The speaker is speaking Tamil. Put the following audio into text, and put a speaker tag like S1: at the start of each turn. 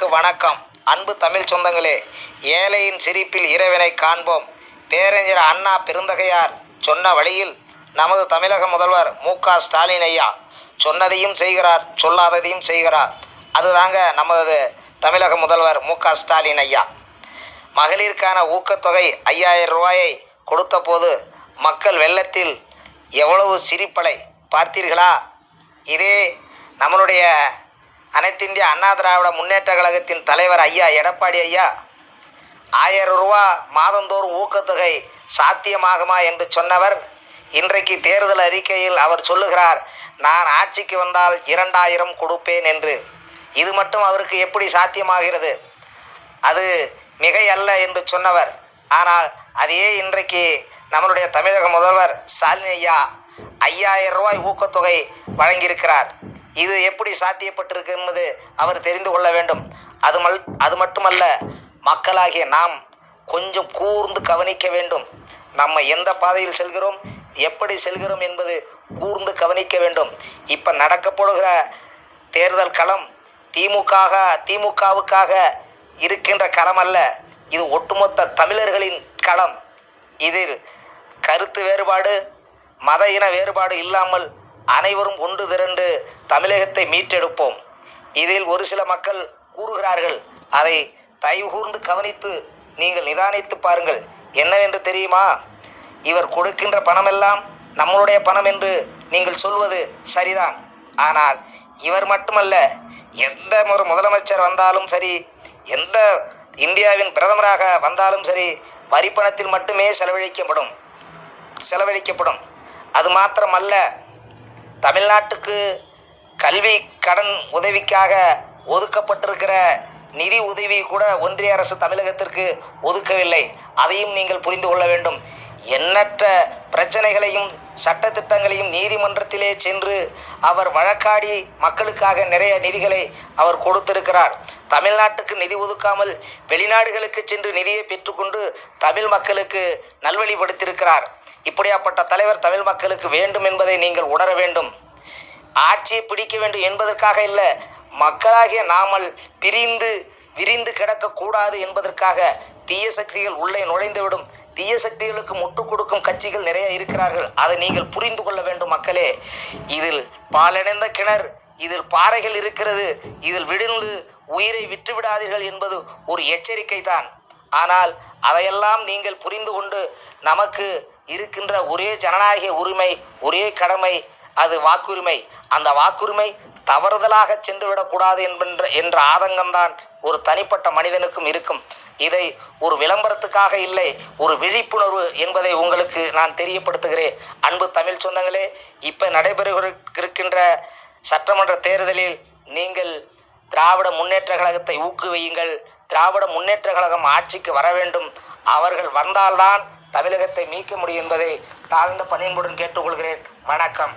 S1: அனைவருக்கு வணக்கம். அன்பு தமிழ் சொந்தங்களே, ஏழையின் சிரிப்பில் இறைவனை காண்போம். பேரறிஞர் அண்ணா பெருந்தகையார் சொன்ன வழியில் நமது தமிழக முதல்வர் மு.க.ஸ்டாலின் ஐயா சொன்னதையும் செய்கிறார், சொல்லாததையும் செய்கிறார். அதுதாங்க நமது தமிழக முதல்வர் மு.க.ஸ்டாலின் ஐயா. மகளிருக்கான ஊக்கத்தொகை 5000 ரூபாயை கொடுத்த போது மக்கள் வெள்ளத்தில் எவ்வளவு சிரிப்பலை பார்த்தீர்களா? இதே நம்மளுடைய அனைத்திந்திய அண்ணா திராவிட முன்னேற்ற கழகத்தின் தலைவர் ஐயா எடப்பாடி ஐயா 1000 ரூபா மாதந்தோறும் ஊக்கத்தொகை சாத்தியமாகுமா என்று சொன்னவர், இன்றைக்கு தேர்தல் அறிக்கையில் அவர் சொல்லுகிறார், நான் ஆட்சிக்கு வந்தால் 2000 கொடுப்பேன் என்று. இது மட்டும் அவருக்கு எப்படி சாத்தியமாகிறது? அது மிகை அல்ல என்று சொன்னவர். ஆனால் அதையே இன்றைக்கு நம்மளுடைய தமிழக முதல்வர் ஸ்டாலின் ஐயா 5000 ரூபாய் ஊக்கத்தொகை வழங்கியிருக்கிறார். இது எப்படி சாத்தியப்பட்டிருக்கு என்பது அவர் தெரிந்து கொள்ள வேண்டும். அது மட்டுமல்ல, மக்களாகிய நாம் கொஞ்சம் கூர்ந்து கவனிக்க வேண்டும். நம்ம எந்த பாதையில் செல்கிறோம், எப்படி செல்கிறோம் என்பது கூர்ந்து கவனிக்க வேண்டும். இப்போ நடக்கப்போகிற தேர்தல் களம் திமுகவுக்காக இருக்கின்ற களம் அல்ல, இது ஒட்டுமொத்த தமிழர்களின் களம். இதில் கருத்து வேறுபாடு, மத இன வேறுபாடு இல்லாமல் அனைவரும் ஒன்று திரண்டு தமிழகத்தை மீட்டெடுப்போம். இதில் ஒரு சில மக்கள் கூறுகிறார்கள், அதை தயவு கூர்ந்து கவனித்து நீங்கள் நிதானித்து பாருங்கள். என்னவென்று தெரியுமா? இவர் கொடுக்கின்ற பணமெல்லாம் நம்மளுடைய பணம் என்று நீங்கள் சொல்வது சரிதான். ஆனால் இவர் மட்டுமல்ல, எந்த ஒரு முதலமைச்சர் வந்தாலும் சரி, எந்த இந்தியாவின் பிரதமராக வந்தாலும் சரி, வரி பணத்தில் மட்டுமே செலவழிக்கப்படும். அது மாத்திரமல்ல, தமிழ்நாட்டுக்கு கல்வி கடன் உதவிக்காக ஒதுக்கப்பட்டிருக்கிற நிதி உதவி கூட ஒன்றிய அரசு தமிழகத்திற்கு ஒதுக்கவில்லை. அதையும் நீங்கள் புரிந்து கொள்ள வேண்டும். எண்ணற்ற பிரச்சனைகளையும் சட்டத்திட்டங்களையும் நீதிமன்றத்திலே சென்று அவர் வழக்காடி மக்களுக்காக நிறைய நிதிகளை அவர் கொடுத்திருக்கிறார். தமிழ்நாட்டுக்கு நிதி ஒதுக்காமல் வெளிநாடுகளுக்கு சென்று நிதியை பெற்றுக்கொண்டு தமிழ் மக்களுக்கு நல்வழிப்படுத்தியிருக்கிறார். இப்படியாப்பட்ட தலைவர் தமிழ் மக்களுக்கு வேண்டும் என்பதை நீங்கள் உணர வேண்டும். ஆட்சியை பிடிக்க வேண்டும் என்பதற்காக இல்லை, மக்களாகிய நாமல் விரிந்து கிடக்கக்கூடாது என்பதற்காக தீய சக்திகள் உள்ளே நுழைந்துவிடும். தீய சக்திகளுக்கு முட்டு கொடுக்கும் கட்சிகள் நிறைய இருக்கிறார்கள். அதை நீங்கள் புரிந்து கொள்ள வேண்டும் மக்களே. இதில் பாலடைந்த கிணறு, இதில் பாறைகள் இருக்கிறது, இதில் விழுந்து உயிரை விட்டுவிடாதீர்கள் என்பது ஒரு எச்சரிக்கை தான். ஆனால் அதையெல்லாம் நீங்கள் புரிந்து கொண்டு, நமக்கு இருக்கின்ற ஒரே ஜனநாயக உரிமை, ஒரே கடமை, அது வாக்குரிமை. அந்த வாக்குரிமை தவறுதலாக சென்றுவிடக்கூடாது என்ற ஆதங்கம்தான் ஒரு தனிப்பட்ட மனிதனுக்கும் இருக்கும். இதை ஒரு விளம்பரத்துக்காக இல்லை, ஒரு விழிப்புணர்வு என்பதை உங்களுக்கு நான் தெரியப்படுத்துகிறேன். அன்பு தமிழ் சொந்தங்களே, இப்போ நடைபெறுகின்ற சட்டமன்ற தேர்தலில் நீங்கள் திராவிட முன்னேற்ற கழகத்தை ஊக்குவியுங்கள். திராவிட முன்னேற்ற கழகம் ஆட்சிக்கு வர வேண்டும். அவர்கள் வந்தால்தான் தமிழகத்தை மீட்க முடியும் என்பதை தாழ்ந்த பணியுடன் கேட்டுக்கொள்கிறேன். வணக்கம்.